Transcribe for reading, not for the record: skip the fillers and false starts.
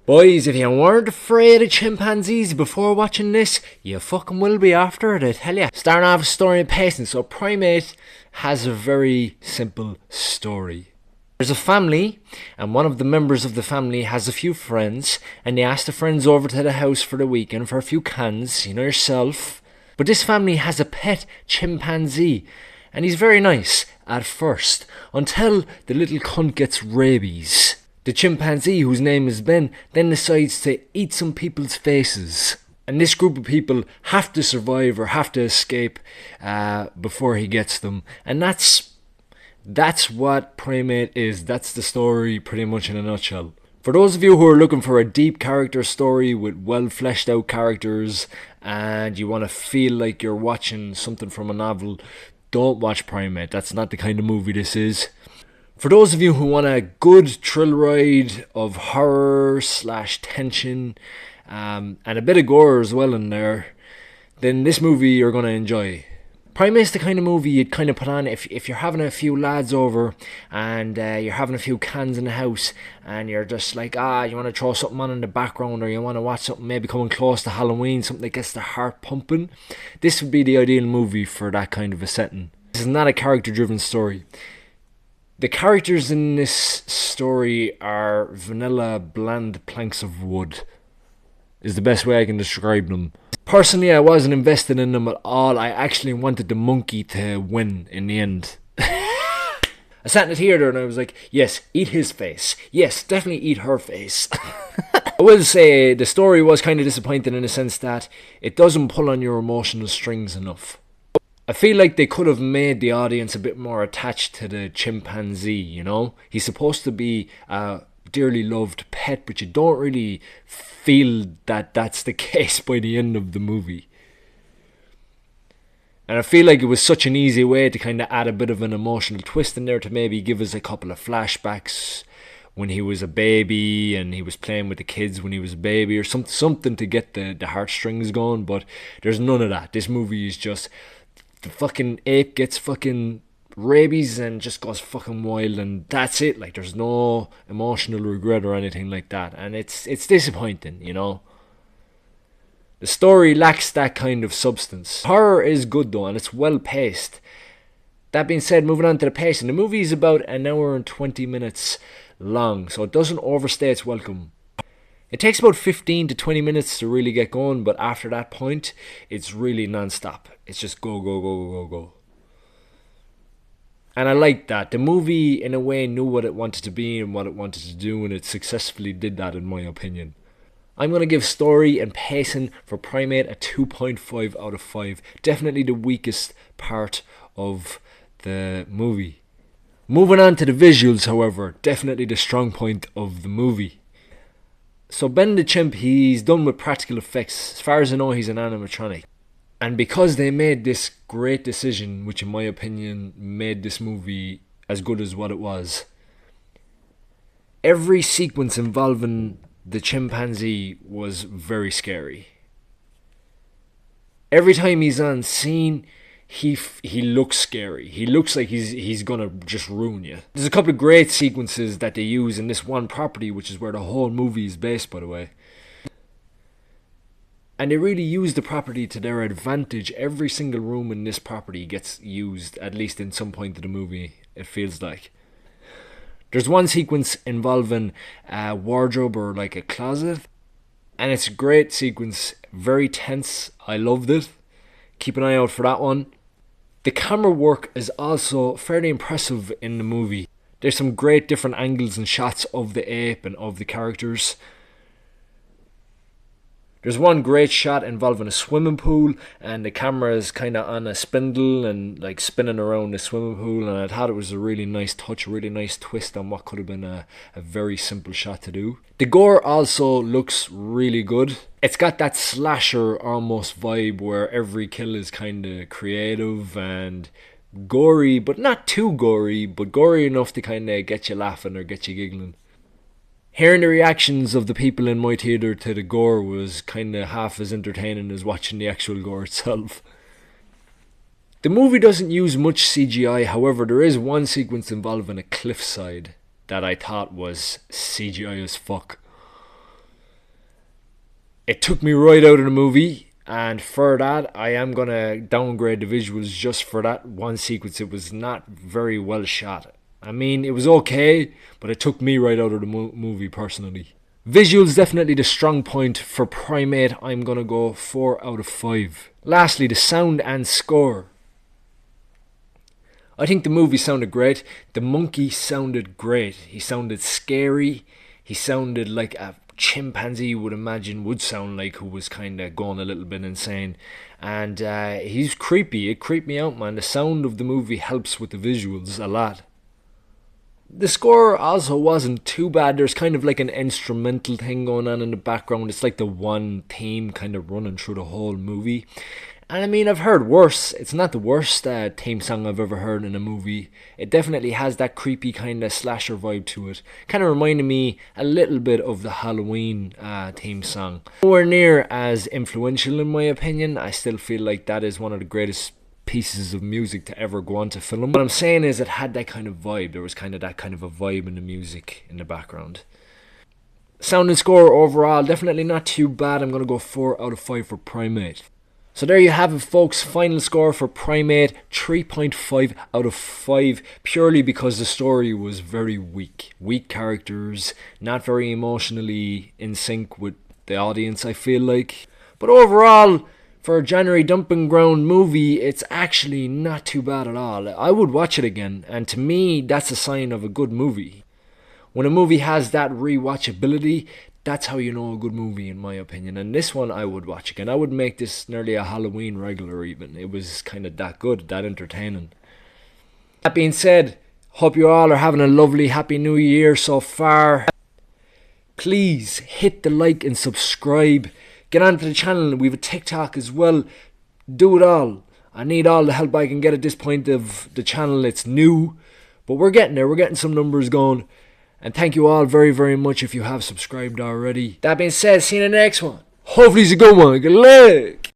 Boys, if you weren't afraid of chimpanzees before watching this, you fucking will be after it, I tell ya. Starting off with story and pacing. So Primate has a very simple story. There's a family, and one of the members of the family has a few friends, and they ask the friends over to the house for the weekend for a few cans, you know yourself. But this family has a pet chimpanzee, and he's very nice at first, until the little cunt gets rabies. The chimpanzee, whose name is Ben, then decides to eat some people's faces. And this group of people have to survive or have to escape before he gets them. And that's what Primate is. That's the story pretty much in a nutshell. For those of you who are looking for a deep character story with well fleshed out characters and you want to feel like you're watching something from a novel, don't watch Primate. That's not the kind of movie this is. For those of you who want a good thrill ride of horror / tension and a bit of gore as well in there, then this movie you're going to enjoy. Primate's the kind of movie you'd kind of put on if you're having a few lads over and you're having a few cans in the house and you're just like, you want to throw something on in the background, or you want to watch something maybe coming close to Halloween, something that gets the heart pumping. This would be the ideal movie for that kind of a setting. This is not a character-driven story. The characters in this story are vanilla, bland planks of wood, is the best way I can describe them. Personally, I wasn't invested in them at all. I actually wanted the monkey to win in the end. I sat in the theatre and I was like, yes, eat his face. Yes, definitely eat her face. I will say the story was kind of disappointing in the sense that it doesn't pull on your emotional strings enough. I feel like they could have made the audience a bit more attached to the chimpanzee, you know? He's supposed to be a dearly loved pet, but you don't really feel that that's the case by the end of the movie. And I feel like it was such an easy way to kind of add a bit of an emotional twist in there to maybe give us a couple of flashbacks when he was a baby and he was playing with the kids when he was a baby, or something to get the heartstrings going, but there's none of that. This movie is just... the fucking ape gets fucking rabies and just goes fucking wild, and that's it. Like, there's no emotional regret or anything like that, and it's disappointing, you know. The story lacks that kind of substance. Horror is good though, and it's well paced. That being said, moving on to the pacing, the movie is about an hour and 20 minutes long, so it doesn't overstay its welcome. It takes about 15 to 20 minutes to really get going, but after that point, it's really non-stop. It's just go, go, go, go, go. And I like that. The movie, in a way, knew what it wanted to be and what it wanted to do, and it successfully did that, in my opinion. I'm going to give story and pacing for Primate a 2.5 out of 5. Definitely the weakest part of the movie. Moving on to the visuals, however, definitely the strong point of the movie. So Ben the Chimp, he's done with practical effects. As far as I know, he's an animatronic. And because they made this great decision, which in my opinion made this movie as good as what it was, every sequence involving the chimpanzee was very scary. Every time he's on scene, he looks scary. He looks like he's gonna just ruin you. There's a couple of great sequences that they use in this one property, which is where the whole movie is based, by the way. And they really use the property to their advantage. Every single room in this property gets used, at least in some point of the movie, it feels like. There's one sequence involving a wardrobe or like a closet, and it's a great sequence, very tense. I loved it. Keep an eye out for that one. The camera work is also fairly impressive in the movie. There's some great different angles and shots of the ape and of the characters. There's one great shot involving a swimming pool, and the camera is kind of on a spindle and like spinning around the swimming pool, and I thought it was a really nice touch, a really nice twist on what could have been a very simple shot to do. The gore also looks really good. It's got that slasher almost vibe where every kill is kind of creative and gory, but not too gory, but gory enough to kind of get you laughing or get you giggling. Hearing the reactions of the people in my theatre to the gore was kind of half as entertaining as watching the actual gore itself. The movie doesn't use much CGI, however there is one sequence involving a cliffside that I thought was CGI as fuck. It took me right out of the movie, and for that, I am going to downgrade the visuals just for that one sequence. It was not very well shot. I mean, it was okay, but it took me right out of the movie personally. Visuals definitely the strong point for Primate. I'm going to go 4 out of 5. Lastly, the sound and score. I think the movie sounded great. The monkey sounded great. He sounded scary. He sounded like a chimpanzee you would imagine would sound like, who was kind of going a little bit insane. And he's creepy. It creeped me out, man. The sound of the movie helps with the visuals a lot. The score also wasn't too bad. There's kind of like an instrumental thing going on in the background. It's like the one theme kind of running through the whole movie. And I mean, I've heard worse. It's not the worst theme song I've ever heard in a movie. It definitely has that creepy kind of slasher vibe to it. Kind of reminded me a little bit of the Halloween theme song. Nowhere near as influential in my opinion. I still feel like that is one of the greatest pieces of music to ever go on to film. What I'm saying is it had that kind of vibe. There was kind of that kind of a vibe in the music in the background. Sound and score overall, definitely not too bad. I'm going to go 4 out of 5 for Primate. So there you have it, folks. Final score for Primate, 3.5 out of 5, purely because the story was very weak. Weak characters, not very emotionally in sync with the audience, I feel like. But overall, for a January dumping ground movie, it's actually not too bad at all. I would watch it again, and to me, that's a sign of a good movie. When a movie has that rewatchability, that's how you know a good movie, in my opinion. And this one I would watch again. I would make this nearly a Halloween regular even. It was kind of that good, that entertaining. That being said, hope you all are having a lovely happy new year so far. Please hit the like and subscribe. Get onto the channel. We have a TikTok as well. Do it all. I need all the help I can get at this point of the channel. It's new, but we're getting there. We're getting some numbers going. And thank you all very, very much if you have subscribed already. That being said, see you in the next one. Hopefully it's a good one. Good luck.